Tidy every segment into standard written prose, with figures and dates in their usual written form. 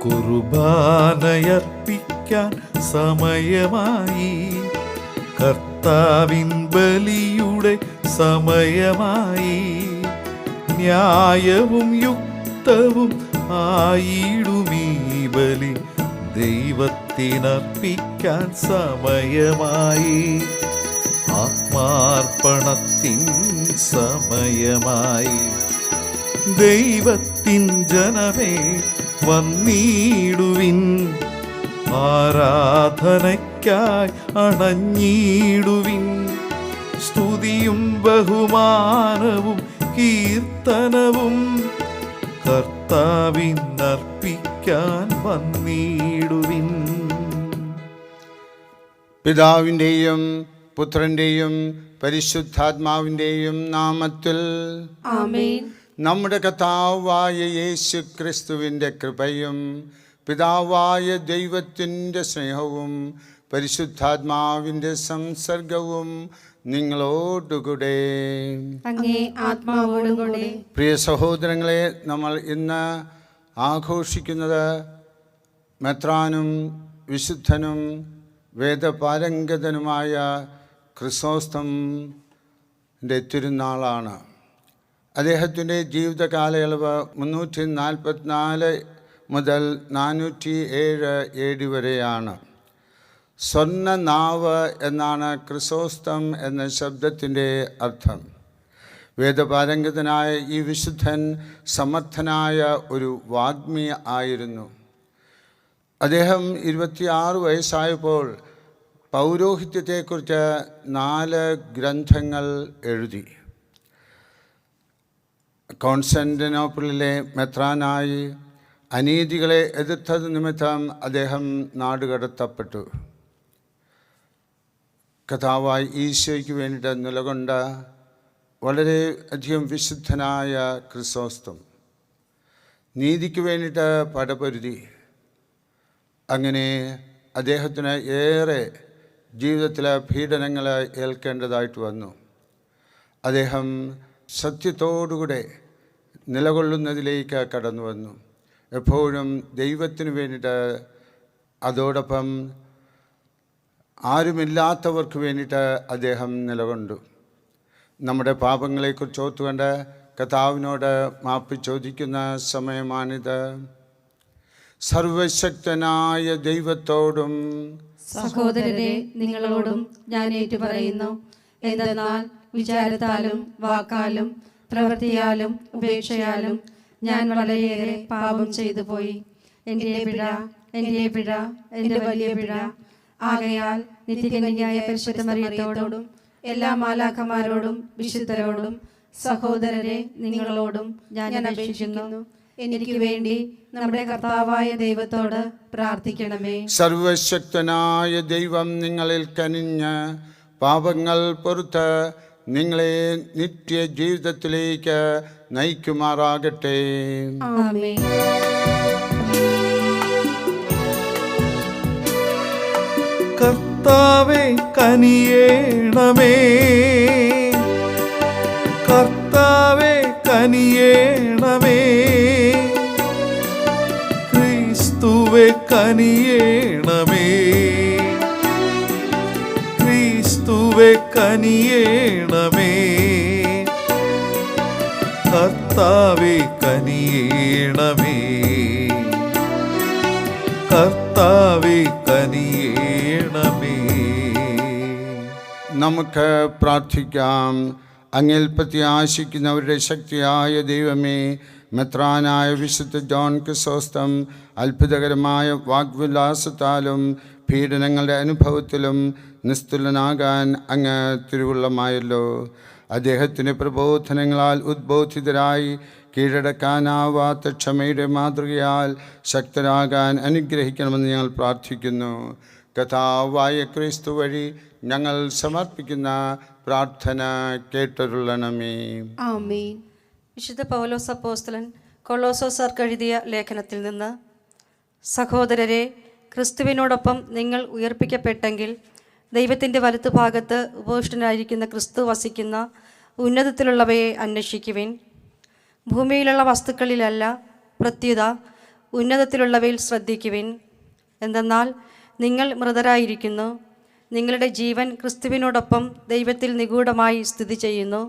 കുർബാനയർപ്പിക്കാൻ സമയമായി. കർത്താവിൻ ബലിയുടെ സമയമായി. ന്യായവും യുക്തവും ആയിടുമീ ബലി ദൈവത്തിനർപ്പിക്കാൻ സമയമായി. ആത്മാർപ്പണത്തിൻ സമയമായി. ദൈവത്തിൻ ജനമേ വന്നിടുവിൻ, ആരാധനയ്ക്കായി അണഞ്ഞിടുവിൻ. സ്തുതിയും ബഹുമാനവും കീർത്തനവും കർത്താവിനർപ്പിക്കാൻ വന്നിടുവിൻ. പിതാവിൻ്റെയും പുത്രൻ്റെയും പരിശുദ്ധാത്മാവിൻ്റെയും നാമത്തിൽ ആമേൻ. നമ്മുടെ കർത്താവായ യേശു ക്രിസ്തുവിൻ്റെ കൃപയും പിതാവായ ദൈവത്തിൻ്റെ സ്നേഹവും പരിശുദ്ധാത്മാവിൻ്റെ സംസർഗവും നിങ്ങളോടുകൂടെ അങ്ങേ ആത്മാവോടുകൂടെ. പ്രിയ സഹോദരങ്ങളെ, നമ്മൾ ഇന്ന് ആഘോഷിക്കുന്നത് മെത്രാനും വിശുദ്ധനും വേദപാരംഗതനുമായ ക്രിസോസ്റ്റമിൻ്റെ തിരുനാളാണ്. അദ്ദേഹത്തിൻ്റെ ജീവിതകാലയളവ് 344 മുതൽ 407 AD വരെയാണ്. സ്വർണ്ണനാവ് എന്നാണ് ക്രിസോസ്റ്റം എന്ന ശബ്ദത്തിൻ്റെ അർത്ഥം. വേദപാരംഗതനായ ഈ വിശുദ്ധൻ സമർത്ഥനായ ഒരു വാഗ്മി ആയിരുന്നു. അദ്ദേഹം 26 വയസ്സായപ്പോൾ പൗരോഹിത്യത്തെക്കുറിച്ച് 4 ഗ്രന്ഥങ്ങൾ എഴുതി. കോൺസ്റ്റാന്റിനോപ്പിളിലെ മെത്രാനായി അനീതികളെ എതിർത്തത് നിമിത്തം അദ്ദേഹം നാടുകടത്തപ്പെട്ടു. കർത്താവായ ഈശോയ്ക്ക് വേണ്ടിയിട്ട് നിലകൊണ്ട വളരെ അധികം വിശുദ്ധനായ ക്രിസോസ്റ്റം നീതിക്ക് വേണ്ടിയിട്ട് പടപൊരുതി. അങ്ങനെ അദ്ദേഹത്തിന് ഏറെ ജീവിതത്തിലെ പീഡനങ്ങൾ ഏൽക്കേണ്ടതായിട്ട് വന്നു. അദ്ദേഹം സത്യത്തോടുകൂടെ നിലകൊള്ളുന്നതിലേക്ക് കടന്നു വന്നു. എപ്പോഴും ദൈവത്തിന് വേണ്ടിയിട്ട്, അതോടൊപ്പം ആരുമില്ലാത്തവർക്ക് വേണ്ടിയിട്ട് അദ്ദേഹം നിലകൊണ്ടു. നമ്മുടെ പാപങ്ങളെക്കുറിച്ച് ഓർത്തുകൊണ്ട് കർത്താവിനോട് മാപ്പ് ചോദിക്കുന്ന സമയമാണിത്. സർവശക്തനായ ദൈവത്തോടും സഹോദരരെ നിങ്ങളോടും ഞാൻ ഏറ്റുപറയുന്നു. എന്തെന്നാൽ വിചാരത്താലും വാക്കാലും പ്രവൃത്തിയാലും ഉപേക്ഷയാലും ഞാൻ വളരെയേറെ പാപം ചെയ്തു പോയി. എൻ്റെ പിഴ, എൻ്റെ വലിയ പിഴ. ആകയാൽ നിത്യകന്യകയായ പരിശുദ്ധ മറിയത്തോടും എല്ലാ മാലാഖമാരോടും വിശുദ്ധരോടും സഹോദരരെ നിങ്ങളോടും ഞാൻ അപേക്ഷിക്കുന്നു, എനിക്ക് വേണ്ടി നമ്മുടെ കർത്താവായ ദൈവത്തോട് പ്രാർത്ഥിക്കണമേ. സർവശക്തനായ ദൈവം നിങ്ങളിൽ കനിഞ്ഞ് പാപങ്ങൾ പൊറുത്ത് നിങ്ങളെ നിത്യ ജീവിതത്തിലേക്ക് നയിക്കുമാറാകട്ടെ. ആമേൻ. കർത്താവേ കനിയേണമേ, കർത്താവേ കനിയേണമേ, ക്രിസ്തുവേ കനിയേണമേ, ക്രിസ്തുവേ കനിയേണമേ, കർത്താവേ കനിയേണമേ, കർത്താവേ കനിയേണമേ. നമുക്ക് പ്രാർത്ഥിക്കാം. അങ്ങിൽ പ്രത്യാശിക്കുന്നവരുടെ ശക്തിയായ ദൈവമേ, മെത്രാനായ വിശുദ്ധ ജോൺ ക്രിസോസ്റ്റം അത്ഭുതകരമായ വാഗ്വിലാസത്താലും പീഡനങ്ങളുടെ അനുഭവത്തിലും നിസ്തുലനാകാൻ അങ്ങ് തിരുവുള്ളമായല്ലോ. അദ്ദേഹത്തിൻ്റെ പ്രബോധനങ്ങളാൽ ഉദ്ബോധിതരായി കീഴടക്കാനാവാത്ത ക്ഷമയുടെ മാതൃകയാൽ ശക്തരാകാൻ അനുഗ്രഹിക്കണമെന്ന് ഞങ്ങൾ പ്രാർത്ഥിക്കുന്നു. കർത്താവായ ക്രിസ്തു വഴി ഞങ്ങൾ സമർപ്പിക്കുന്ന പ്രാർത്ഥന കേട്ടരുളണമേ. ആമേൻ. വിശുദ്ധ പൗലോസ് അപ്പോസ്തലൻ കൊളോസോസർക്ക് എഴുതിയ ലേഖനത്തിൽ നിന്ന്: സഹോദരരെ, ക്രിസ്തുവിനോടൊപ്പം നിങ്ങൾ ഉയർപ്പിക്കപ്പെട്ടെങ്കിൽ ദൈവത്തിൻ്റെ വലത്തുഭാഗത്ത് ഉപവിഷ്ടനായിരിക്കുന്ന ക്രിസ്തു വസിക്കുന്ന ഉന്നതത്തിലുള്ളവയെ അന്വേഷിക്കുവിൻ. ഭൂമിയിലുള്ള വസ്തുക്കളിലല്ല, പ്രത്യുത ഉന്നതത്തിലുള്ളവയിൽ ശ്രദ്ധിക്കുവിൻ. എന്തെന്നാൽ നിങ്ങൾ മൃതരായിരിക്കുന്നു, നിങ്ങളുടെ ജീവൻ ക്രിസ്തുവിനോടൊപ്പം ദൈവത്തിൽ നിഗൂഢമായി സ്ഥിതി ചെയ്യുന്നു.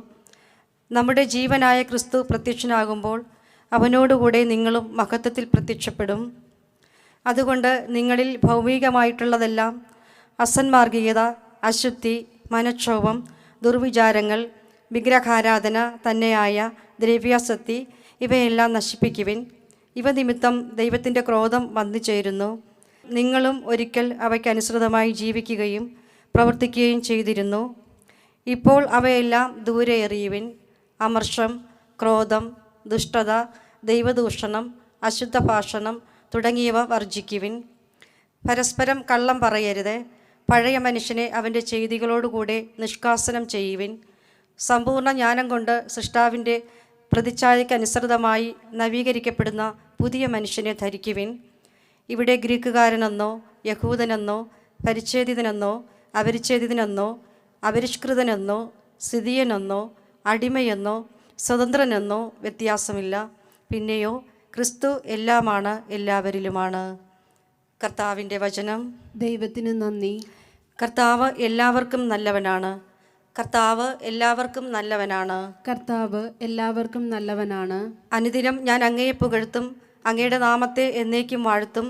നമ്മുടെ ജീവനായ ക്രിസ്തു പ്രത്യക്ഷനാകുമ്പോൾ അവനോടുകൂടെ നിങ്ങളും മഹത്വത്തിൽ പ്രത്യക്ഷപ്പെടും. അതുകൊണ്ട് നിങ്ങളിൽ ഭൗമികമായിട്ടുള്ളതെല്ലാം, അസന്മാർഗികത, അശുദ്ധി, മനക്ഷോഭം, ദുർവിചാരങ്ങൾ, വിഗ്രഹാരാധന തന്നെയായ ദ്രവ്യാസക്തി ഇവയെല്ലാം നശിപ്പിക്കുവിൻ. ഇവ നിമിത്തം ദൈവത്തിൻ്റെ ക്രോധം വന്നു ചേരുന്നു. നിങ്ങളും ഒരിക്കൽ അവയ്ക്കനുസൃതമായി ജീവിക്കുകയും പ്രവർത്തിക്കുകയും ചെയ്തിരുന്നു. ഇപ്പോൾ അവയെല്ലാം ദൂരെ എറിയുവിൻ. അമർഷം, ക്രോധം, ദുഷ്ടത, ദൈവദൂഷണം, അശുദ്ധ ഭാഷണം തുടങ്ങിയവ വർജിക്കുവിൻ. പരസ്പരം കള്ളം പറയരുത്. പഴയ മനുഷ്യനെ അവൻ്റെ ചെയ്തികളോടുകൂടെ നിഷ്കാസനം ചെയ്യുവിൻ. സമ്പൂർണ്ണ ജ്ഞാനം കൊണ്ട് സൃഷ്ടാവിൻ്റെ പ്രതിച്ഛായയ്ക്കനുസൃതമായി നവീകരിക്കപ്പെടുന്ന പുതിയ മനുഷ്യനെ ധരിക്കുവിൻ. ഇവിടെ ഗ്രീക്കുകാരനെന്നോ യഹൂദനെന്നോ പരിച്ഛേദിതനെന്നോ അപരിച്ഛേദിതനെന്നോ അപരിഷ്കൃതനെന്നോ സിതിയനെന്നോ അടിമയെന്നോ സ്വതന്ത്രനെന്നോ വ്യത്യാസമില്ല. പിന്നെയോ ക്രിസ്തു എല്ലാമാണ്, എല്ലാവരിലുമാണ്. കർത്താവിൻ്റെ വചനം. ദൈവത്തിന് നന്ദി. കർത്താവ് എല്ലാവർക്കും നല്ലവനാണ്. കർത്താവ് എല്ലാവർക്കും നല്ലവനാണ്. കർത്താവ് എല്ലാവർക്കും നല്ലവനാണ്. അനുദിനം ഞാൻ അങ്ങയെ പുകഴ്ത്തും, അങ്ങയുടെ നാമത്തെ എന്നേക്കും വാഴ്ത്തും.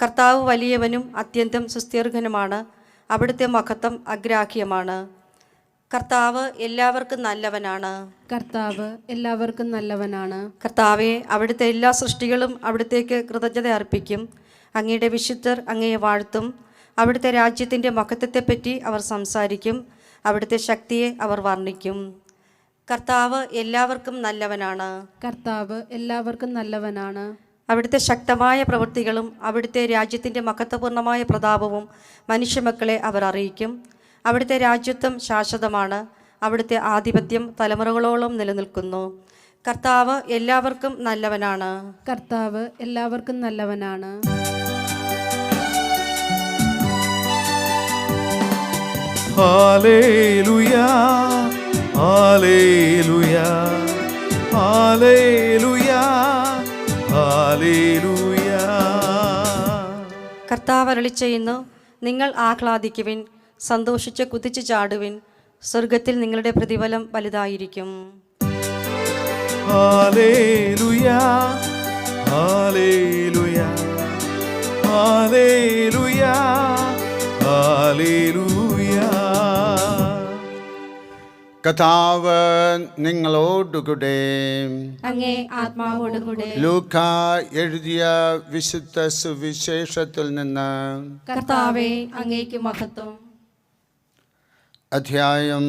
കർത്താവ് വലിയവനും അത്യന്തം സുസ്ഥീർഘനുമാണ്. അവിടുത്തെ മഹത്വം അഗ്രാഹ്യമാണ്. കർത്താവ് എല്ലാവർക്കും നല്ലവനാണ്. കർത്താവ് എല്ലാവർക്കും നല്ലവനാണ്. കർത്താവെ, അവിടുത്തെ എല്ലാ സൃഷ്ടികളും അവിടുത്തേക്ക് കൃതജ്ഞത അർപ്പിക്കും. അങ്ങയുടെ വിശുദ്ധർ അങ്ങയെ വാഴ്ത്തും. അവിടുത്തെ രാജ്യത്തിൻ്റെ മഹത്വത്തെപ്പറ്റി അവർ സംസാരിക്കും. അവിടുത്തെ ശക്തിയെ അവർ വർണ്ണിക്കും. കർത്താവ് എല്ലാവർക്കും നല്ലവനാണ്. കർത്താവ് എല്ലാവർക്കും നല്ലവനാണ്. അവിടുത്തെ ശക്തമായ പ്രവൃത്തികളും അവിടുത്തെ രാജ്യത്തിൻ്റെ മഹത്വപൂർണ്ണമായ പ്രതാപവും മനുഷ്യമക്കളെ അവർ അറിയിക്കും. അവിടുത്തെ രാജ്യത്വം ശാശ്വതമാണ്. അവിടുത്തെ ആധിപത്യം തലമുറകളോളം നിലനിൽക്കുന്നു. കർത്താവ് എല്ലാവർക്കും നല്ലവനാണ്. കർത്താവ് എല്ലാവർക്കും നല്ലവനാണ്. ഹല്ലേലൂയാ, ഹല്ലേലൂയാ, ഹല്ലേലൂയാ, ഹല്ലേലൂയാ. കർത്താവ് അരുളിച്ചെയ്യുന്നു, നിങ്ങൾ ആഹ്ലാദിക്കുവിൻ, സന്തോഷിച്ച് കുതിച്ചു ചാടുവിൻ. സ്വർഗത്തിൽ നിങ്ങളുടെ പ്രതിഫലം വലുതായിരിക്കും. ഹല്ലേലൂയാ, ഹല്ലേലൂയാ, ഹല്ലേലൂയാ, ഹല്ലേലൂയാ. കർത്താവ് നിങ്ങളോടുകൂടെ. അങ്ങേ ആത്മാവോടുകൂടെ. ലൂക്ക എഴുതിയ വിശുദ്ധ സുവിശേഷത്തിൽ നിന്ന്. കർത്താവേ, അങ്ങേക്ക് മഹത്വം. അധ്യായം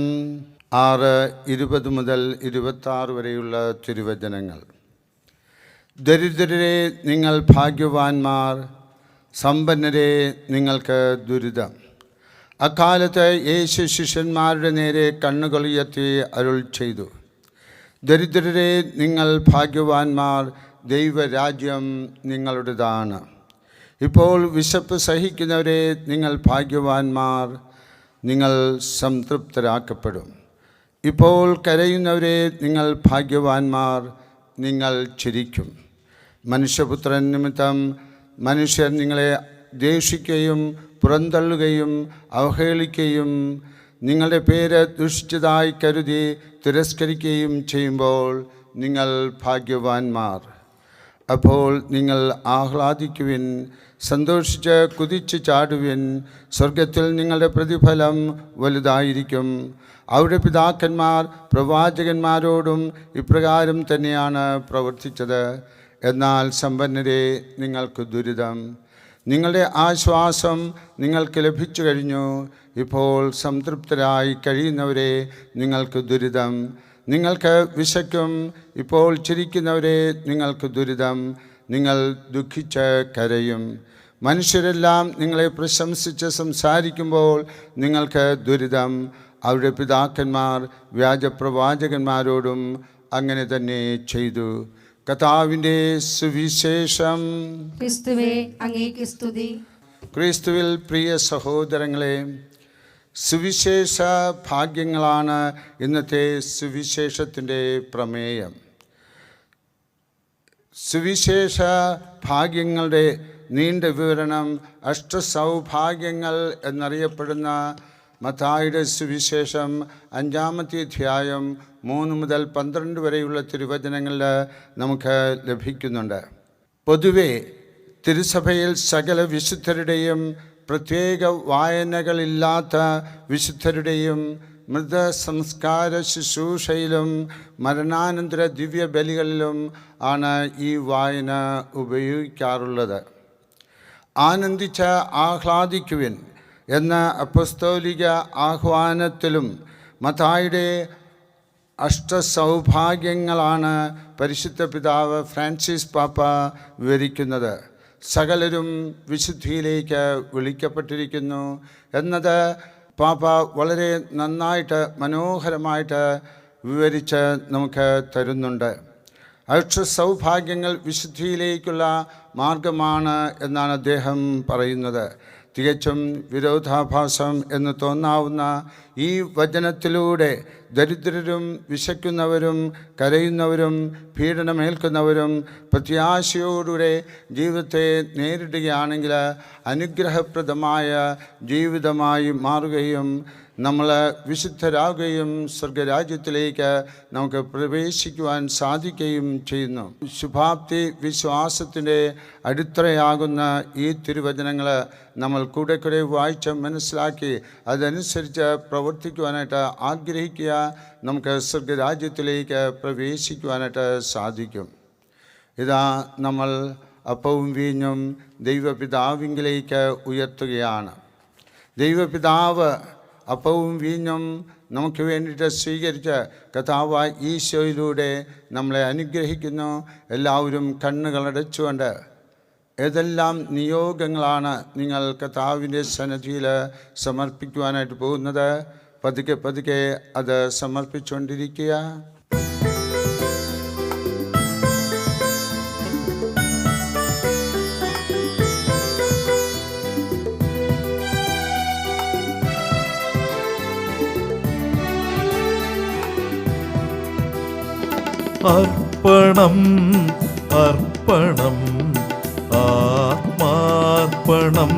6, 20 മുതൽ 26 വരെയുള്ള തിരുവചനങ്ങൾ. ദരിദ്രരെ നിങ്ങൾ ഭാഗ്യവാന്മാർ, സമ്പന്നരെ നിങ്ങൾക്ക് ദുരിതം. അക്കാലത്ത് യേശു ശിഷ്യന്മാരുടെ നേരെ കണ്ണുകളുയർത്തി അരുൾ ചെയ്തു, ദരിദ്രരെ നിങ്ങൾ ഭാഗ്യവാന്മാർ, ദൈവരാജ്യം നിങ്ങളുടേതാണ്. ഇപ്പോൾ വിശപ്പ് സഹിക്കുന്നവരെ നിങ്ങൾ ഭാഗ്യവാന്മാർ, നിങ്ങൾ സംതൃപ്തരാക്കപ്പെടും. ഇപ്പോൾ കരയുന്നവരെ നിങ്ങൾ ഭാഗ്യവാന്മാർ, നിങ്ങൾ ചിരിക്കും. മനുഷ്യപുത്രൻ നിമിത്തം മനുഷ്യർ നിങ്ങളെ ദ്വേഷിക്കുകയും പുറന്തള്ളുകയും അവഹേളിക്കുകയും നിങ്ങളുടെ പേര് ദുഷിച്ചതായി കരുതി തിരസ്കരിക്കുകയും ചെയ്യുമ്പോൾ നിങ്ങൾ ഭാഗ്യവാന്മാർ. അപ്പോൾ നിങ്ങൾ ആഹ്ലാദിക്കുവിൻ, സന്തോഷിച്ച് കുതിച്ചു ചാടുവിൻ. സ്വർഗത്തിൽ നിങ്ങളുടെ പ്രതിഫലം വലുതായിരിക്കും. അവരുടെ പിതാക്കന്മാർ പ്രവാചകന്മാരോടും ഇപ്രകാരം തന്നെയാണ് പ്രവർത്തിച്ചത്. എന്നാൽ സമ്പന്നരെ നിങ്ങൾക്ക് ദുരിതം. നിങ്ങളുടെ ആശ്വാസം നിങ്ങൾക്ക് ലഭിച്ചു കഴിഞ്ഞു. ഇപ്പോൾ സംതൃപ്തരായി കഴിയുന്നവരെ നിങ്ങൾക്ക് ദുരിതം. നിങ്ങൾക്ക് വിശക്കും. ഇപ്പോൾ ചിരിക്കുന്നവരെ നിങ്ങൾക്ക് ദുരിതം. നിങ്ങൾ ദുഃഖിച്ച് കരയും. മനുഷ്യരെല്ലാം നിങ്ങളെ പ്രശംസിച്ച് സംസാരിക്കുമ്പോൾ നിങ്ങൾക്ക് ദുരിതം. അവരുടെ പിതാക്കന്മാർ വ്യാജപ്രവാചകന്മാരോടും അങ്ങനെ തന്നെ ചെയ്തു. കർത്താവിൻ്റെ സുവിശേഷം. ക്രിസ്തുവേ, അങ്ങേക്ക് സ്തുതി. ക്രിസ്തുവിൽ പ്രിയ സഹോദരങ്ങളെ, സുവിശേഷ ഭാഗ്യങ്ങളാണ് ഇന്നത്തെ സുവിശേഷത്തിൻ്റെ പ്രമേയം. സുവിശേഷ ഭാഗ്യങ്ങളുടെ നീണ്ട വിവരണം അഷ്ടസൗഭാഗ്യങ്ങൾ എന്നറിയപ്പെടുന്ന മത്തായിയുടെ സുവിശേഷം 5-ാമത്തെ അധ്യായം 3 മുതൽ 12 വരെയുള്ള തിരുവചനങ്ങളിൽ നമുക്ക് ലഭിക്കുന്നുണ്ട്. പൊതുവെ തിരുസഭയിൽ സകല വിശുദ്ധരുടെയും പ്രത്യേക വായനകളില്ലാത്ത വിശുദ്ധരുടെയും മൃതസംസ്കാര ശുശ്രൂഷയിലും മരണാനന്തര ദിവ്യബലികളിലും ആണ് ഈ വായന ഉപയോഗിക്കാറുള്ളത്. ആനന്ദിച്ച് ആഹ്ലാദിക്കുവിൻ എന്ന അപ്പസ്തോലിക ആഹ്വാനത്തിലും മത്തായിയുടെ അഷ്ടസൗഭാഗ്യങ്ങളാണ് പരിശുദ്ധ പിതാവ് ഫ്രാൻസിസ് പാപ്പ വിവരിക്കുന്നത്. സകലരും വിശുദ്ധിയിലേക്ക് വിളിക്കപ്പെട്ടിരിക്കുന്നു എന്നത് പാപ്പ വളരെ നന്നായിട്ട് മനോഹരമായിട്ട് വിവരിച്ച് നമുക്ക് തരുന്നുണ്ട്. അഷ്ടസൗഭാഗ്യങ്ങൾ വിശുദ്ധിയിലേക്കുള്ള മാർഗമാണ് എന്നാണ് അദ്ദേഹം പറയുന്നത്. തികച്ചും വിരോധാഭാസം എന്ന് തോന്നാവുന്ന ഈ വചനത്തിലൂടെ ദരിദ്രരും വിശക്കുന്നവരും കരയുന്നവരും പീഡനമേൽക്കുന്നവരും പ്രത്യാശയോടുകൂടെ ജീവിതത്തെ നേരിടുകയാണെങ്കിൽ അനുഗ്രഹപ്രദമായ ജീവിതമായി മാറുകയും നമ്മൾ വിശുദ്ധരാകുകയും സ്വർഗരാജ്യത്തിലേക്ക് നമുക്ക് പ്രവേശിക്കുവാൻ സാധിക്കുകയും ചെയ്യുന്നു. ശുഭാപ്തി വിശ്വാസത്തിൻ്റെ അടിത്തറയാകുന്ന ഈ തിരുവചനങ്ങൾ നമ്മൾ കൂടെ വായിച്ച് മനസ്സിലാക്കി അതനുസരിച്ച് പ്രവർത്തിക്കുവാനായിട്ട് ആഗ്രഹിക്കുക. നമുക്ക് സ്വർഗരാജ്യത്തിലേക്ക് പ്രവേശിക്കുവാനായിട്ട് സാധിക്കും. ഇതാ നമ്മൾ അപ്പവും വീഞ്ഞും ദൈവപിതാവിങ്കിലേക്ക് ഉയർത്തുകയാണ്. ദൈവപിതാവ് അപ്പവും വീഞ്ഞും നമുക്ക് വേണ്ടിയിട്ട് സ്വീകരിച്ച് കർത്താവായ ഈശോയിലൂടെ നമ്മളെ അനുഗ്രഹിക്കുന്നു. എല്ലാവരും കണ്ണുകളടച്ചുകൊണ്ട് ഏതെല്ലാം നിയോഗങ്ങളാണ് നിങ്ങൾ കർത്താവിൻ്റെ സന്നിധിയിൽ സമർപ്പിക്കുവാനായിട്ട് പോകുന്നത്, പതുക്കെ പതുക്കെ അത് സമർപ്പിച്ചുകൊണ്ടിരിക്കുക. അർപ്പണം അർപ്പണം ആത്മാർപ്പണം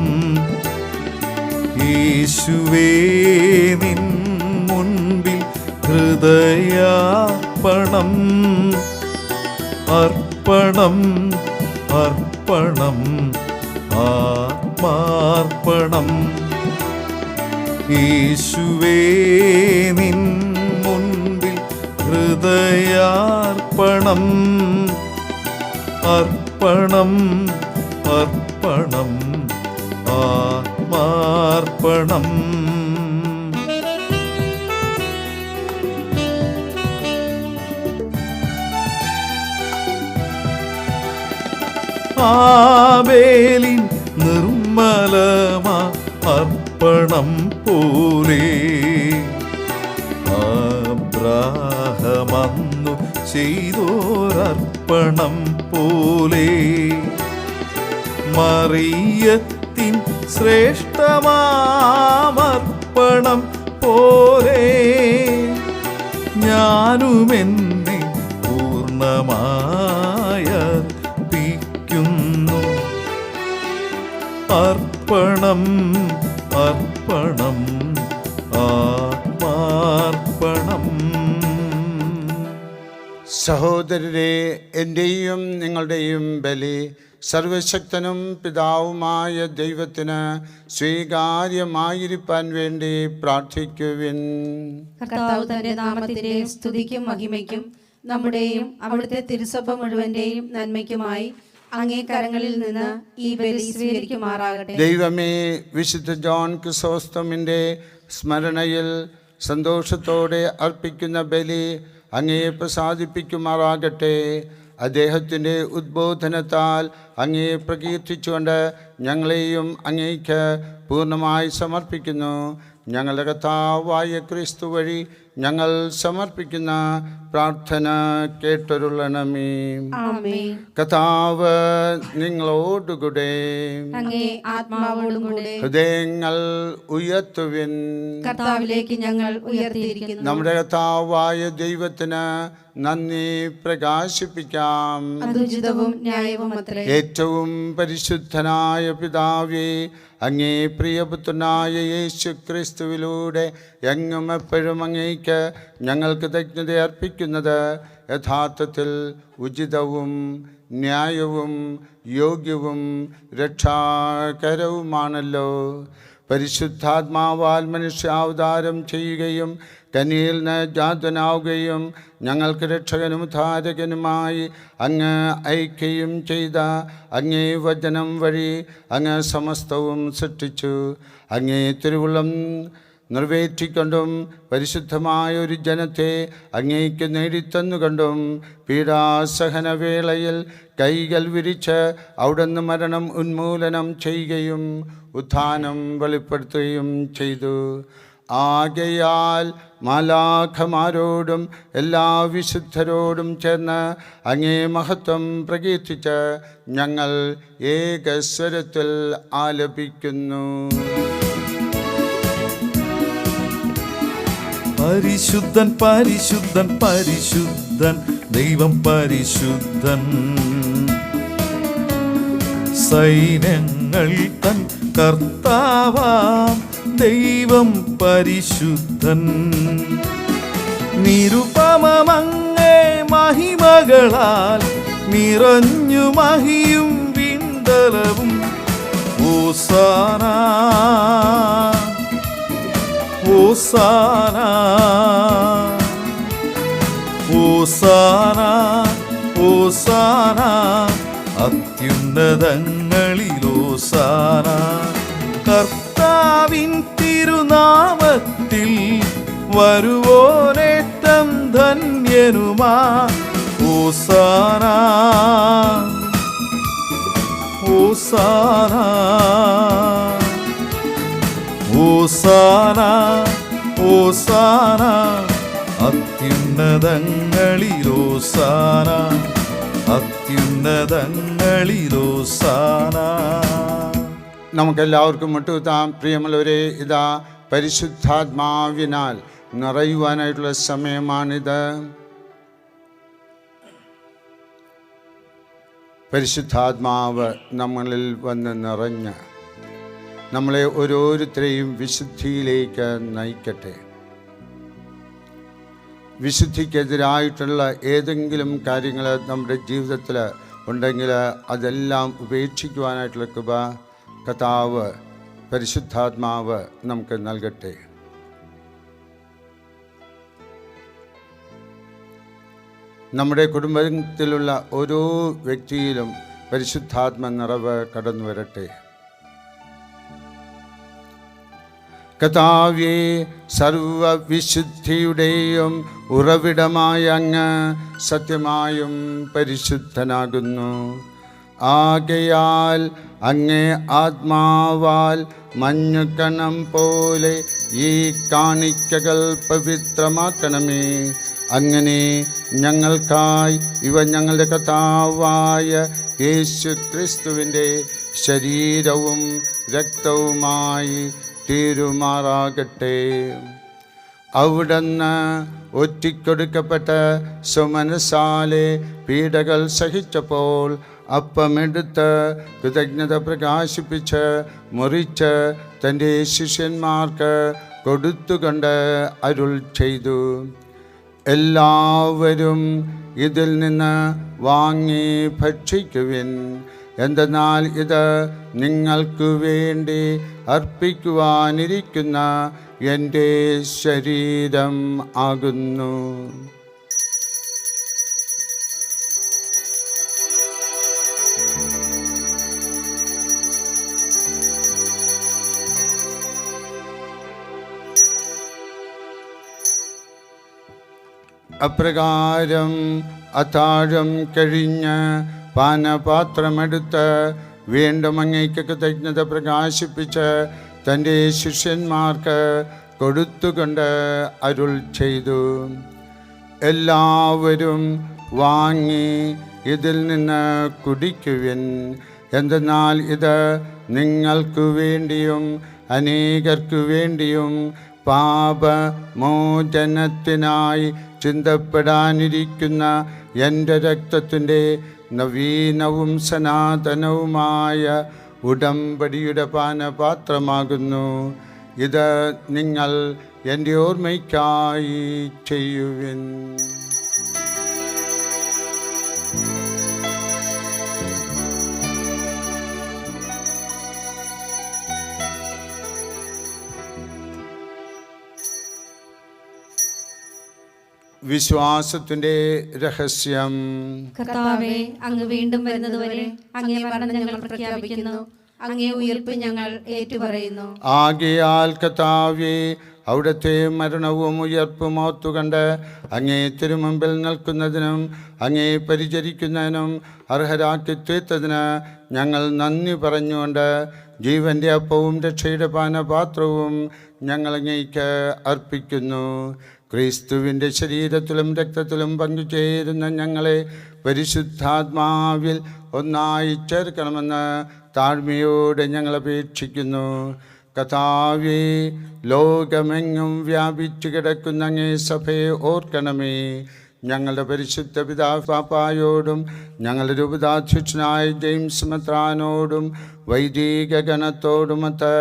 യേശുവേ നിൻ മുൻപിൽ ഹൃദയാർപ്പണം. അർപ്പണം അർപ്പണം ആത്മാർപ്പണം യേശുവേ നിൻ മുൻപിൽ ഹൃദയാർപ്പണം. അർപ്പണം അർപ്പണം ആത്മാർപ്പണം. ആബേലിൻ നിർമ്മലമാ അർപ്പണം പോലെ അബ്രാഹമന്നു ചെയ്തോരർപ്പണം പോലെ മറിയത്തിൻ ശ്രേഷ്ഠമാമർപ്പണം പോലെ ഞാനുമെന്നെ പൂർണ്ണമായർപ്പിക്കുന്നു. അർപ്പണം അർപ്പണം ആത്മാർപ്പണം. സഹോദരരെ, എൻ്റെയും നിങ്ങളുടെയും ബലി സർവശക്തനും പിതാവുമായ ദൈവത്തിന് സ്വീകാര്യമായിരിക്കാൻ വേണ്ടി പ്രാർത്ഥിക്കുവിൻ. കർത്താവ് തന്റെ നാമത്തിന്റെ സ്തുതിക്കും മഹിമയ്ക്കും നമ്മുടെയും അവിടുത്തെ തിരുസഭ മുഴുവന്റെയും നന്മയ്ക്കുമായി അങ്ങേ കരങ്ങളിൽ നിന്ന് ഈ ബലി സ്വീകരിക്കുമാറാകട്ടെ. ദൈവമേ, വിശുദ്ധ ജോൺ ക്രിസോസ്റ്റമിൻ്റെ സ്മരണയിൽ സന്തോഷത്തോടെ അർപ്പിക്കുന്ന ബലി അങ്ങയെ പ്രസാദിപ്പിക്കുമാറാകട്ടെ. അദ്ദേഹത്തിൻ്റെ ഉദ്ബോധനത്താൽ അങ്ങയെ പ്രകീർത്തിച്ചുകൊണ്ട് ഞങ്ങളെയും അങ്ങേക്ക് പൂർണ്ണമായി സമർപ്പിക്കുന്നു. ഞങ്ങളുടെ കർത്താവായ ക്രിസ്തു വഴി ഞങ്ങൾ സമർപ്പിക്കുന്ന പ്രാർത്ഥന കേട്ടൊരുളണമേ. ആമേൻ. കർത്താവ് നിങ്ങളോടുകൂടെ. അങ്ങേ ആത്മാവോടും കൂടെ. ഹൃദയങ്ങൾ ഉയർത്തുവിൻ. കർത്താവിലേക്ക് ഞങ്ങൾ ഉയർത്തിയിരിക്കുന്നു. നമ്മുടെ കർത്താവായ ദൈവത്തിന് നന്ദി പ്രകാശിപ്പിക്കാം. അത് ഉചിതവും ന്യായവും അത്രേ. ഏറ്റവും പരിശുദ്ധനായ പിതാവേ, അങ്ങേ പ്രിയപുത്രനായ യേശു ക്രിസ്തുവിലൂടെ എങ്ങും എപ്പോഴും അങ്ങേക്ക് ഞങ്ങൾ കൃതജ്ഞത അർപ്പിക്കുന്നത് യഥാർത്ഥത്തിൽ ഉചിതവും ന്യായവും യോഗ്യവും രക്ഷാകരവുമാണല്ലോ. പരിശുദ്ധാത്മാവാൽ മനുഷ്യാവതാരം ചെയ്യുകയും കനിയിൽ നിന്ന് ജാതനാവുകയും ഞങ്ങൾക്ക് രക്ഷകനും ധാരകനുമായി അങ്ങ് അയക്കുകയും ചെയ്ത അങ്ങേ വചനം വഴി അങ്ങ് സമസ്തവും സൃഷ്ടിച്ചു. അങ്ങേ തിരുവുള്ളം നിറവേറ്റിക്കൊണ്ടും പരിശുദ്ധമായ ഒരു ജനത്തെ അങ്ങേക്ക് നേടിത്തന്നുകൊണ്ടും പീഡാസഹനവേളയിൽ കൈകൾ വിരിച്ച് അവിടുന്ന് മരണം ഉന്മൂലനം ചെയ്യുകയും ഉത്ഥാനം വെളിപ്പെടുത്തുകയും ചെയ്തു. ആകയാൽ മാലാഖമാരോടും എല്ലാ വിശുദ്ധരോടും ചേർന്ന് അങ്ങേ മഹത്വം പ്രകീർത്തിച്ച് ഞങ്ങൾ ഏകസ്വരത്തിൽ ആലപിക്കുന്നു. പരിശുദ്ധൻ പരിശുദ്ധൻ പരിശുദ്ധൻ ദൈവം പരിശുദ്ധൻ. സൈന്യങ്ങൾ തൻ കർത്താവാം ദൈവം പരിശുദ്ധൻ. നിരുപമമങ്ങേ മഹിമകളാൽ നിറഞ്ഞു മഹിയും വിണ്ടലവും. ഓസാന ഓസാന ഓസാന ഓസാന അത്യുന്നതങ്ങളിൽ ഓസാന. കർത്താവിൻ തിരുനാമത്തിൽ വരുവോനേറ്റം ധന്യനുമാ. ഓസാന ഓസാന ഓസാന ഓസാന അത്യുന്നതങ്ങളിൽ ഓസാന അത്യുന്നതങ്ങളിൽ ഓസാന. നമുക്കെല്ലാവർക്കും മുട്ടുകുത്താം. പ്രിയമുള്ളവരെ, ഇതാ പരിശുദ്ധാത്മാവിനാൽ നിറയുവാനായിട്ടുള്ള സമയമാണിത്. പരിശുദ്ധാത്മാവ് നമ്മളിൽ വന്ന് നിറഞ്ഞ് നമ്മളെ ഓരോരുത്തരെയും വിശുദ്ധിയിലേക്ക് നയിക്കട്ടെ. വിശുദ്ധിക്കെതിരായിട്ടുള്ള ഏതെങ്കിലും കാര്യങ്ങൾ നമ്മുടെ ജീവിതത്തിൽ ഉണ്ടെങ്കിൽ അതെല്ലാം ഉപേക്ഷിക്കുവാനായിട്ടുള്ള കൃപ കർത്താവ് പരിശുദ്ധാത്മാവ് നമുക്ക് നൽകട്ടെ. നമ്മുടെ കുടുംബത്തിലുള്ള ഓരോ വ്യക്തിയിലും പരിശുദ്ധാത്മ നിറവ് കടന്നു വരട്ടെ. കർത്താവേ, സർവവിശുദ്ധിയുടെയും ഉറവിടമായ അങ്ങ് സത്യമായും പരിശുദ്ധനാകുന്നു. ആകയാൽ അങ്ങേ ആത്മാവാൽ മഞ്ഞുകണം പോലെ ഈ കാണിക്കകൾ പവിത്രമാക്കണമേ. അങ്ങനെ ഞങ്ങൾക്കായി ഇവ ഞങ്ങളുടെ കർത്താവായ യേശു ക്രിസ്തുവിൻ്റെ ശരീരവും രക്തവുമായി തീരുമാറാകട്ടെ. അവിടുന്ന് ഒറ്റിക്കൊടുക്കപ്പെട്ട സുമനസാലെ പീഡകൾ സഹിച്ചപ്പോൾ അപ്പമെടുത്ത് കൃതജ്ഞത പ്രകാശിപ്പിച്ച് മുറിച്ച് തൻ്റെ ശിഷ്യന്മാർക്ക് കൊടുത്തുകൊണ്ട് അരുൾ ചെയ്തു, എല്ലാവരും ഇതിൽ നിന്ന് വാങ്ങി ഭക്ഷിക്കുവിൻ. എന്തെന്നാൽ ഇത് നിങ്ങൾക്ക് വേണ്ടി അർപ്പിക്കുവാനിരിക്കുന്ന എൻ്റെ ശരീരം ആകുന്നു. അപ്രകാരം അത്താഴം കഴിഞ്ഞ് പാനപാത്രമെടുത്ത് വീണ്ടും അങ്ങേക്ക് കൃതജ്ഞത പ്രകാശിപ്പിച്ച് തൻ്റെ ശിഷ്യന്മാർക്ക് കൊടുത്തുകൊണ്ട് അരുൾ ചെയ്തു, എല്ലാവരും വാങ്ങി ഇതിൽ നിന്ന് കുടിക്കുവിൻ. എന്തെന്നാൽ ഇത് നിങ്ങൾക്ക് വേണ്ടിയും അനേകർക്കു വേണ്ടിയും പാപമോചനത്തിനായി ചിന്തപ്പെടാനിരിക്കുന്ന എൻ്റെ രക്തത്തിൻ്റെ നവീനവും സനാതനവുമായ ഉടമ്പടിയുടെ പാനപാത്രമാകുന്നു. ഇത് നിങ്ങൾ എൻ്റെ ഓർമ്മയ്ക്കായി ചെയ്യുവിൻ. വിശ്വാസത്തിൻ്റെ രഹസ്യം. കർത്താവേ, അങ്ങ് വീണ്ടും വരുന്നതുവരെ അങ്ങേ മരണം ഞങ്ങൾ പ്രഖ്യാപിക്കുന്നു, അങ്ങേ ഉയർപ്പ് ഞങ്ങൾ ഏറ്റുപറയുന്നു. ആകയാൽ കർത്താവേ, അവിടുത്തെ മരണവും ഉയർപ്പും ഓർത്തുകണ്ട് അങ്ങേ തിരുമുമ്പിൽ നിൽക്കുന്നതിനും അങ്ങേ പരിചരിക്കുന്നതിനും അർഹരാക്കി തീർത്തതിന് ഞങ്ങൾ നന്ദി പറഞ്ഞുകൊണ്ട് ജീവൻ്റെ അപ്പവും രക്ഷയുടെ പാനപാത്രവും ഞങ്ങൾ അങ്ങേക്ക് അർപ്പിക്കുന്നു. ക്രിസ്തുവിൻ്റെ ശരീരത്തിലും രക്തത്തിലും പങ്കുചേരുന്ന ഞങ്ങളെ പരിശുദ്ധാത്മാവിൽ ഒന്നായി ചേർക്കണമെന്ന് താഴ്മയോടെ ഞങ്ങൾ അപേക്ഷിക്കുന്നു. കർത്താവേ, ലോകമെങ്ങും വ്യാപിച്ചു കിടക്കുന്ന അങ്ങേ സഭയെ ഓർക്കണമേ. ഞങ്ങളുടെ പരിശുദ്ധ പിതാവ് പാപ്പായോടും ഞങ്ങളുടെ രൂപതാധ്യക്ഷനായ ജെയിംസ് മെത്രാനോടും വൈദിക ഗണത്തോടുമൊത്ത്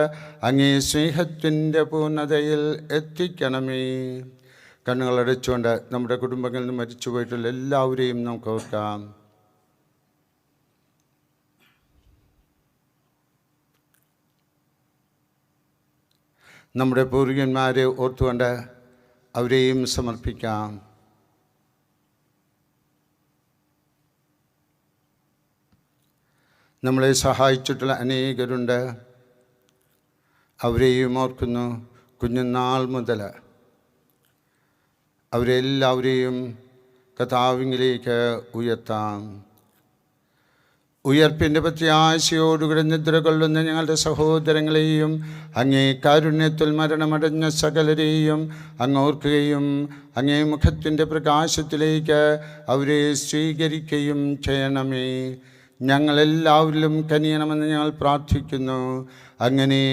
അങ്ങേ സ്നേഹത്തിൻ്റെ പൂർണ്ണതയിൽ എത്തിക്കണമേ. കണ്ണുകളടച്ചുകൊണ്ട് നമ്മുടെ കുടുംബങ്ങളിൽ നിന്ന് മരിച്ചുപോയിട്ടുള്ള എല്ലാവരെയും നമുക്ക് ഓർക്കാം. നമ്മുടെ പൂർവികന്മാരെ ഓർത്തുകൊണ്ട് അവരെയും സമർപ്പിക്കാം. നമ്മളെ സഹായിച്ചിട്ടുള്ള അനേകരുണ്ട്, അവരെയും ഓർക്കുന്നു. കുഞ്ഞുനാൾ മുതൽ അവരെല്ലാവരെയും കർത്താവിലേക്ക് ഉയർത്താം. ഉയർപ്പിൻ്റെ പ്രത്യാശയോടുകൂടെ നിദ്ര കൊള്ളുന്ന ഞങ്ങളുടെ സഹോദരങ്ങളെയും അങ്ങേ കാരുണ്യത്തിൽ മരണമടഞ്ഞ സകലരെയും അങ്ങ് ഓർക്കുകയും അങ്ങേ മുഖത്തിൻ്റെ പ്രകാശത്തിലേക്ക് അവരെ സ്വീകരിക്കുകയും ചെയ്യണമേ. ഞങ്ങളെല്ലാവരിലും കനിയണമെന്ന് ഞങ്ങൾ പ്രാർത്ഥിക്കുന്നു. അങ്ങനെ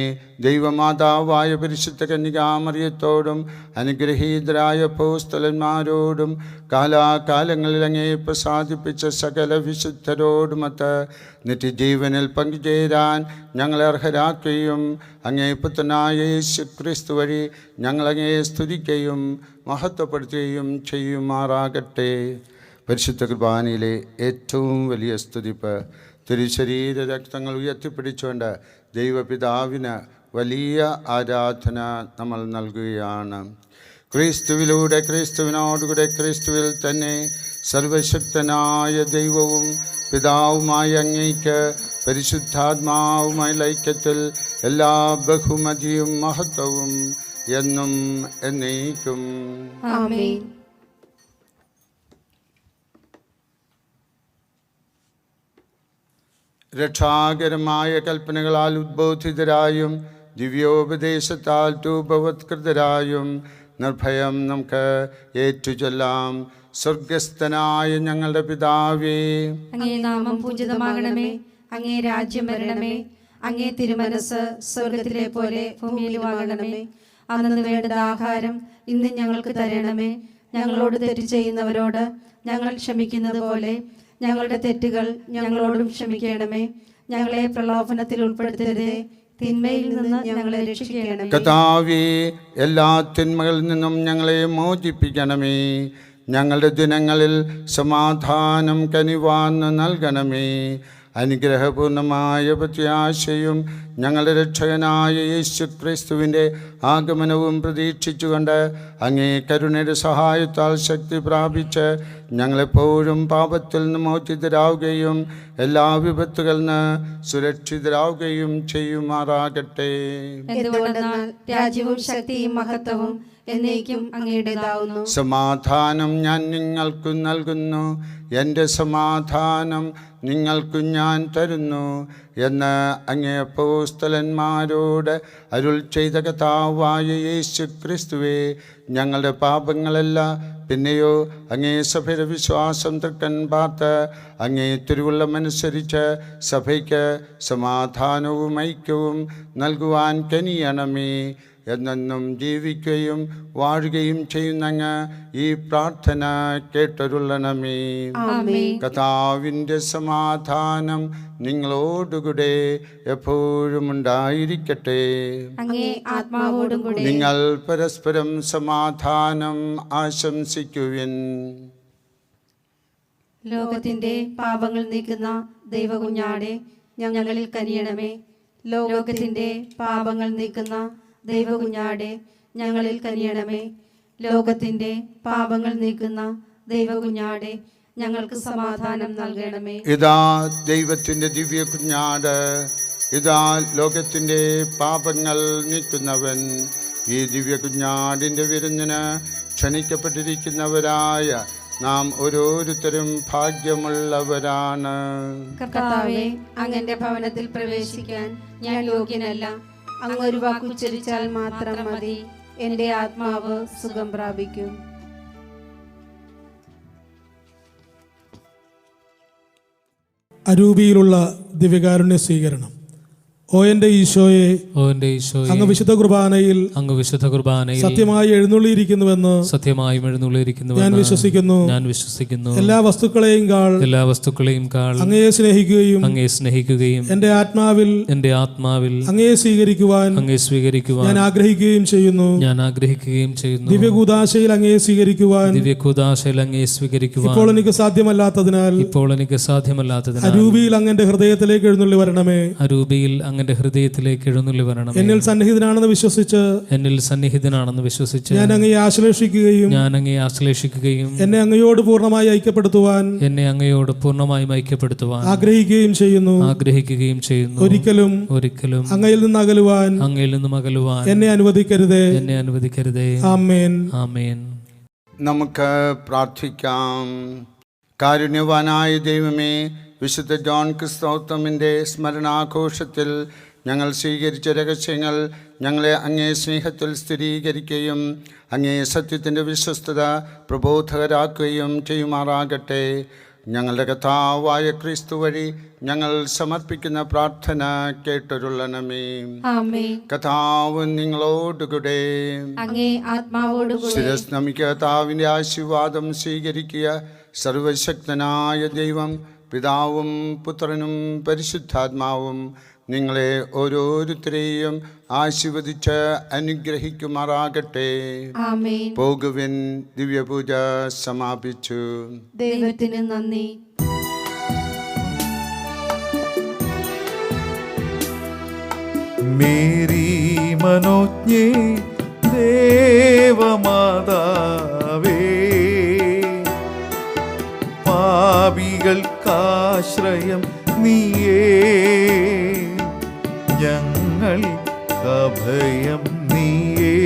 ദൈവമാതാവായ പരിശുദ്ധ കന്യകാമറിയത്തോടും അനുഗ്രഹീതരായ അപ്പോസ്തലന്മാരോടും കാലാകാലങ്ങളിൽ അങ്ങേ പ്രസാദിപ്പിച്ച സകല വിശുദ്ധരോടുമൊത്ത് നിത്യജീവനിൽ പങ്കുചേരാൻ ഞങ്ങളെ അർഹരാക്കുകയും അങ്ങേ പുത്രനായ യേശു ക്രിസ്തു വഴി ഞങ്ങളങ്ങേ സ്തുതിക്കുകയും മഹത്വപ്പെടുത്തുകയും ചെയ്യുമാറാകട്ടെ. പരിശുദ്ധ കുർബാനയിലെ ഏറ്റവും വലിയ സ്തുതിപ്പ് തിരുശരീര രക്തങ്ങൾ ഉയർത്തിപ്പിടിച്ചുകൊണ്ട് ദൈവപിതാവിന് വലിയ ആരാധന നമ്മൾ നൽകുകയാണ്. ക്രിസ്തുവിലൂടെ, ക്രിസ്തുവിനോടുകൂടെ, ക്രിസ്തുവിൽ തന്നെ സർവശക്തനായ ദൈവവും പിതാവുമായ അങ്ങേക്ക് പരിശുദ്ധാത്മാവുമായ ഐക്യത്തിൽ എല്ലാ ബഹുമതിയും മഹത്വവും എന്നും എന്നേക്കും. ആമേൻ. രക്ഷാകരമായ കൽപ്പനകളാൽ ഉദ്ബോധിതരായും ദിവ്യോപദേശത്താൽ രൂപവത്കൃതരായും നിർഭയം നമുക്ക് ഏറ്റുചൊല്ലാം. സ്വർഗസ്ഥനായ ഞങ്ങളുടെ പിതാവേ, അങ്ങേ നാമം പൂജിതമാകണമേ, അങ്ങേ രാജ്യം വരണമേ, അങ്ങേ തിരുമനസ് സ്വർഗത്തിലെ പോലെ ഭൂമിയിലുമാകണമേ. അന്നു വേണ്ട ആഹാരം ഇന്ന് ഞങ്ങൾക്ക് തരണമേ. ഞങ്ങളോട് തെറ്റ് ചെയ്യുന്നവരോട് ഞങ്ങൾ ക്ഷമിക്കുന്നത് പോലെ ഞങ്ങളുടെ തെറ്റുകൾ ഞങ്ങളോടും ക്ഷമിക്കണമേ. ഞങ്ങളെ പ്രലോഭനത്തിൽ ഉൾപ്പെടുത്തരുതേ, തിന്മയിൽ നിന്ന് ഞങ്ങളെ രക്ഷിക്കണമേ. കർത്താവേ, എല്ലാ തിന്മകളിൽ നിന്നും ഞങ്ങളെ മോചിപ്പിക്കണമേ. ഞങ്ങളുടെ ദിനങ്ങളിൽ സമാധാനം കനിവാന്ന് നൽകണമേ. അനുഗ്രഹപൂർണമായ പ്രത്യാശയും ഞങ്ങളുടെ രക്ഷകനായ യേശു ക്രിസ്തുവിൻ്റെ ആഗമനവും പ്രതീക്ഷിച്ചുകൊണ്ട് അങ്ങേ കരുണയുടെ സഹായത്താൽ ശക്തി പ്രാപിച്ച് ഞങ്ങളെപ്പോഴും പാപത്തിൽ നിന്ന് മോചിതരാവുകയും എല്ലാ വിപത്തുകളിൽ നിന്ന് സുരക്ഷിതരാവുകയും ചെയ്യുമാറാകട്ടെ. എന്തുകൊണ്ടെന്നാൽ രാജ്യവും ശക്തിയും മഹത്വവും എന്നേക്കും അങ്ങയുടേതാവുന്നു. സമാധാനം ഞാൻ നിങ്ങൾക്ക് നൽകുന്നു, എൻ്റെ സമാധാനം നിങ്ങൾക്ക് ഞാൻ തരുന്നു. എന്ന് അങ്ങേ അപ്പോസ്തലന്മാരോട് അരുൾ ചെയ്ത കർത്താവായ യേശു ക്രിസ്തുവേ, ഞങ്ങളുടെ പാപങ്ങളല്ല, പിന്നെയോ അങ്ങേ സഭയുടെ വിശ്വാസം തൃക്കൻ പാർത്ത് അങ്ങേ തിരുവുള്ളമനുസരിച്ച് സഭയ്ക്ക് സമാധാനവും ഐക്യവും നൽകുവാൻ കനിയണമേ. എന്നെന്നും ജീവിക്കുകയും വാഴുകയും ചെയ്യുന്നങ്ങ് ഈ പ്രാർത്ഥന കേട്ടരുളണമേ. കർത്താവിൻ്റെ സമാധാനം നിങ്ങളോടുകൂടെ എപ്പോഴും ഉണ്ടായിരിക്കട്ടെ. നിങ്ങൾ പരസ്പരം സമാധാനം ആശംസിക്കുവിൻ. ലോകത്തിന്റെ പാപങ്ങൾ നീക്കുന്ന ദൈവകുഞ്ഞാടെ ഞങ്ങളിൽ കനിയണമേ. ലോകത്തിന്റെ പാപങ്ങൾ നീക്കുന്ന ദൈവകുഞ്ഞാടെ ഞങ്ങളിൽ കനിയണമേ. ലോകത്തിന്റെ പാപങ്ങൾ നീക്കുന്ന ദൈവകുഞ്ഞാടെ ഞങ്ങൾക്ക് സമാധാനം നൽകണമേ. ഇതാ ദൈവത്തിന്റെ ദിവ്യ കുഞ്ഞാട്, ഇതാ ലോകത്തിന്റെ പാപങ്ങൾ നീക്കുന്നവൻ. ഈ ദിവ്യ കുഞ്ഞാടിന്റെ വിരുന്നിന് ക്ഷണിക്കപ്പെട്ടിരിക്കുന്നവരായ നാം ഓരോരുത്തരും ഭാഗ്യമുള്ളവരാണ്. കർത്താവേ, അങ്ങന്റെ ഭവനത്തിൽ പ്രവേശിക്കാൻ ഞാൻ യോഗ്യനല്ല. അങ്ങ് ഒരു വാക്കുച്ചരിച്ചാൽ മാത്രം മതി, എന്റെ ആത്മാവ് സുഖം പ്രാപിക്കും. അരൂപിയിലുള്ള ദിവ്യകാരുണ്യ സ്വീകരണം. ഓ എൻ്റെ ഈശോയെ, അങ്ങ് വിശുദ്ധ കുർബാനയിൽ സത്യമായി എഴുന്നള്ളിയിരിക്കുന്നുവെന്ന് ഞാൻ വിശ്വസിക്കുന്നു. എല്ലാ വസ്തുക്കളെയും കാൾ അങ്ങയെ സ്നേഹിക്കുകയും എൻ്റെ ആത്മാവിൽ അങ്ങയെ സ്വീകരിക്കുവാൻ ഞാൻ ആഗ്രഹിക്കുകയും ചെയ്യുന്നു. ദിവ്യകൂദാശയിൽ അങ്ങയെ സ്വീകരിക്കുവാൻ ഇപ്പോൾ എനിക്ക് സാധ്യമല്ലാത്തതിനാൽ അരൂപിയിൽ അങ്ങന്റെ ഹൃദയത്തിലേക്ക് എഴുന്നള്ളി വരണമേ. അങ്ങന്റെ ഹൃദയത്തിലേക്ക് എഴുന്നള്ളി വരണം. എന്നിൽ സന്നിഹിതനാണെന്ന് വിശ്വസിച്ച് ഞാൻ അങ്ങയെ ആശ്ലേഷിക്കുകയും എന്നെ അങ്ങയോട് പൂർണ്ണമായി ഐക്യപ്പെടുത്തുവാൻ ആഗ്രഹിക്കുകയും ചെയ്യുന്നു. ഒരിക്കലും അങ്ങയിൽ നിന്ന് അകലുവാൻ എന്നെ അനുവദിക്കരുതേ. ആമേൻ. നമുക്ക് പ്രാർത്ഥിക്കാം. കാരുണ്യവാനായ ദൈവമേ, വിശുദ്ധ ജോൺ ക്രിസ്തോത്തമിൻ്റെ സ്മരണാഘോഷത്തിൽ ഞങ്ങൾ സ്വീകരിച്ച രഹസ്യങ്ങൾ ഞങ്ങളെ അങ്ങേ സ്നേഹത്തിൽ സ്ഥിരീകരിക്കുകയും അങ്ങേ സത്യത്തിൻ്റെ വിശ്വസ്തത പ്രബോധകരാക്കുകയും ചെയ്യുമാറാകട്ടെ. ഞങ്ങളുടെ കർത്താവായ ക്രിസ്തു വഴി ഞങ്ങൾ സമർപ്പിക്കുന്ന പ്രാർത്ഥന കേട്ടരുളണമേ. കർത്താവ് നിങ്ങളോടുകൂടെ ശിരസ് നമിക്കുക. കർത്താവിൻ്റെ ആശീർവാദം സ്വീകരിക്കുക. സർവശക്തനായ ദൈവം പിതാവും പുത്രനും പരിശുദ്ധാത്മാവും നിങ്ങളെ ഓരോരുത്തരെയും ആശീർവദിച്ച് അനുഗ്രഹിക്കുമാറാകട്ടെ. പോകുവിൻ. ദിവ്യപൂജ സമാപിച്ചു. ദൈവത്തിന് നന്ദി. മേരി മനോജ്ഞേ ദേവമാതാവേ, പാപികൾക്കാശ്രയം നീയേ, ഞങ്ങൾക്കഭയം നീയേ,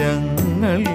ഞങ്ങൾക്കഭയം